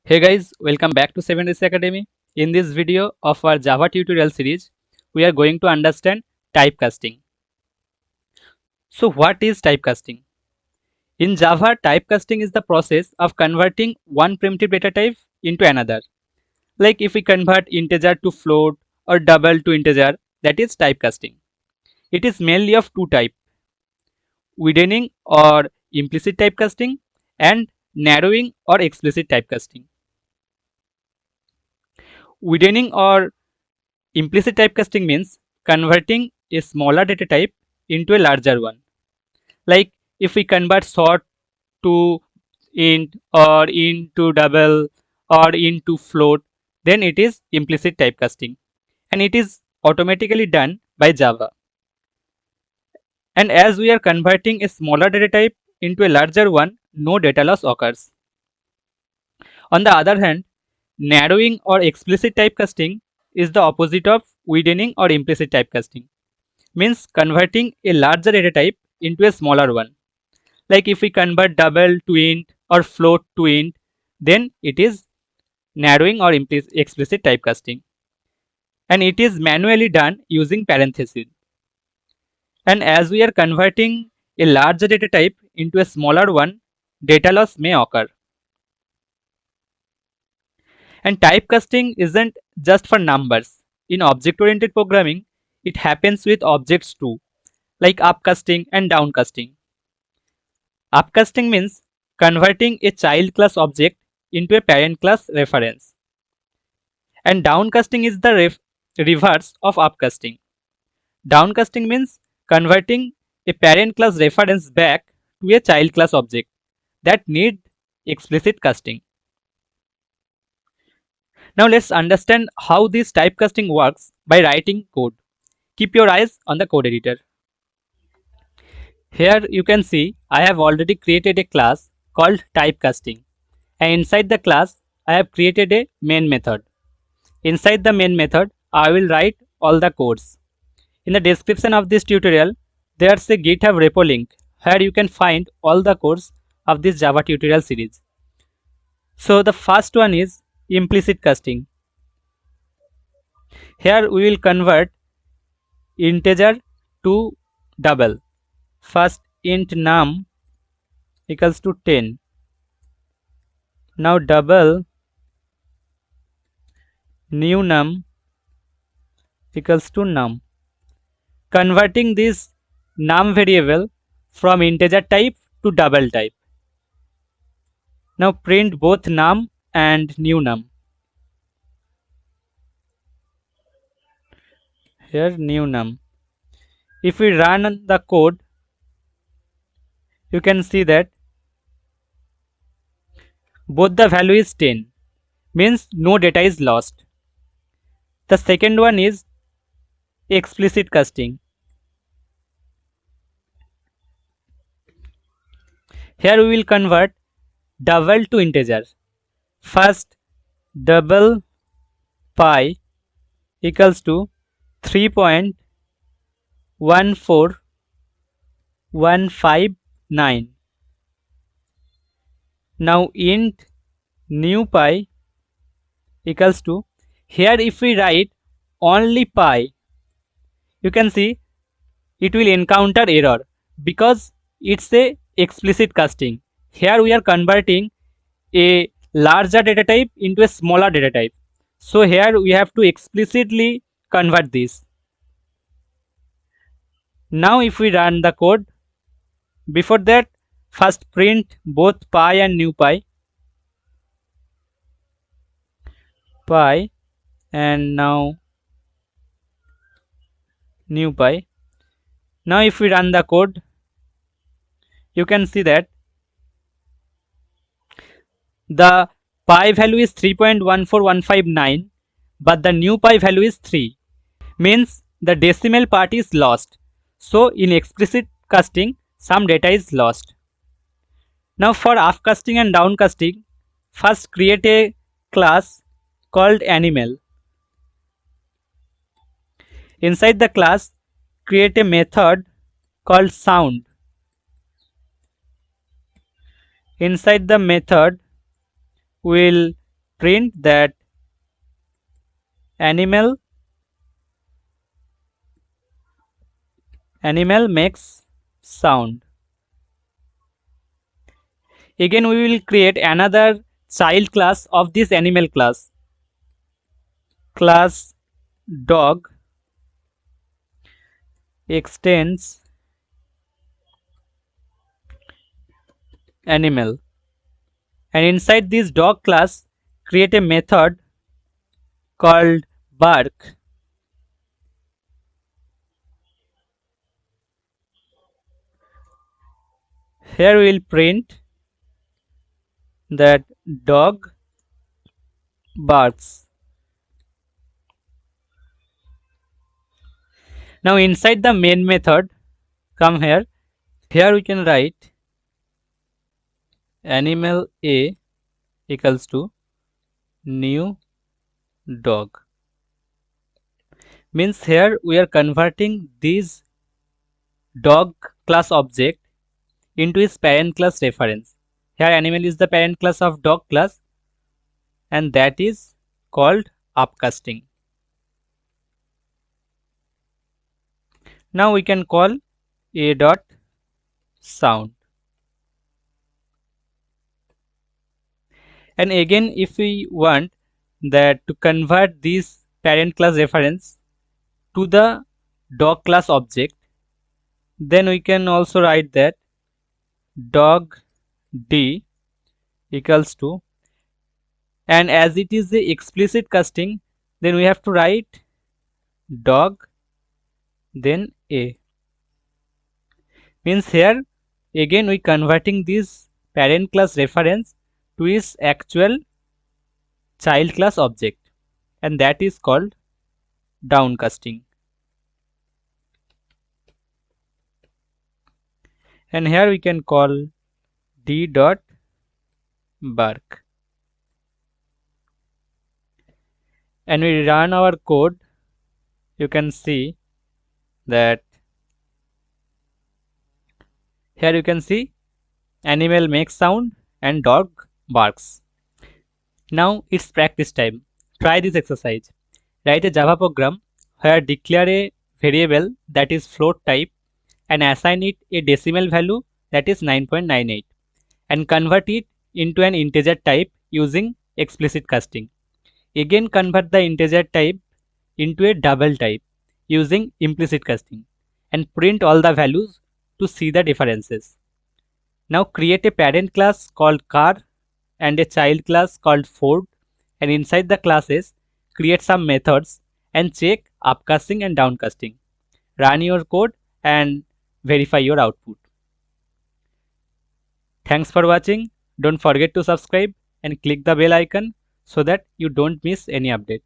Hey guys, welcome back to Sevenrishi Academy. In this video of our Java tutorial series, we are going to understand typecasting. So what is typecasting? In Java, typecasting is the process of converting one primitive data type into another. Like if we convert integer to float or double to integer, that is typecasting. It is mainly of two types, widening or implicit typecasting and narrowing or explicit typecasting. Widening or implicit typecasting means converting a smaller data type into a larger one. Like if we convert short to int or int to double or int to float, then it is implicit typecasting and it is automatically done by Java. And as we are converting a smaller data type into a larger one, no data loss occurs. On the other hand, narrowing or explicit typecasting is the opposite of widening or implicit typecasting. Means converting a larger data type into a smaller one. Like if we convert double to int or float to int, then it is narrowing or explicit typecasting. And it is manually done using parentheses. And as we are converting a larger data type into a smaller one, data loss may occur. And typecasting isn't just for numbers. In object-oriented programming, it happens with objects too, like upcasting and downcasting. Upcasting means converting a child class object into a parent class reference. And downcasting is the reverse of upcasting. Downcasting means converting a parent class reference back to a child class object that need explicit casting. Now let's understand how this typecasting works by writing code. Keep your eyes on the code editor. Here you can see I have already created a class called typecasting, and inside the class I have created a main method. Inside the main method I will write all the codes. In the description of this tutorial there's a GitHub repo link where you can find all the codes of this Java tutorial series. So the first one is implicit casting. Here we will convert integer to double. First int num equals to 10. Now double new num equals to num. Converting this num variable from integer type to double type. Now print both num and new num. Here new num. If we run the code, you can see that both the value is 10, means no data is lost. The second one is explicit casting. Here we will convert double to integer. First double pi equals to 3.14159. Now int new pi equals to, here if we write only pi, you can see it will encounter error because it's a explicit casting. Here we are converting a larger data type into a smaller data type. So here we have to explicitly convert this. Now if we run the code, before that first print both pi and new pi, and now new pi. Now if we run the code, you can see that the pi value is 3.14159, but the new pi value is 3, means the decimal part is lost. So in explicit casting some data is lost. Now for upcasting and downcasting, first create a class called animal. Inside the class create a method called sound. Inside the method we'll print that animal makes sound. Again we will create another child class of this animal class dog extends animal, and inside this dog class create a method called bark. Here we will print that dog barks. Now inside the main method, come here. Here we can write animal A equals to new dog. Means here we are converting this dog class object into its parent class reference. Here animal is the parent class of dog class, and that is called upcasting. Now we can call a dot sound. And again if we want that to convert this parent class reference to the dog class object, then we can also write that dog d equals to, and as it is the explicit casting, then we have to write dog then a. Means here again we converting this parent class reference to its actual child class object, and that is called downcasting. And here we can call d dot bark, and we run our code. You can see that here you can see animal makes sound and dog barks. Now it's practice time. Try this exercise. Write a Java program where declare a variable that is float type and assign it a decimal value that is 9.98 and convert it into an integer type using explicit casting. Again convert the integer type into a double type using implicit casting and print all the values to see the differences. Now create a parent class called car and a child class called Ford, and inside the classes create some methods and check upcasting and downcasting. Run your code and verify your output. Thanks for watching. Don't forget to subscribe and click the bell icon so that you don't miss any update.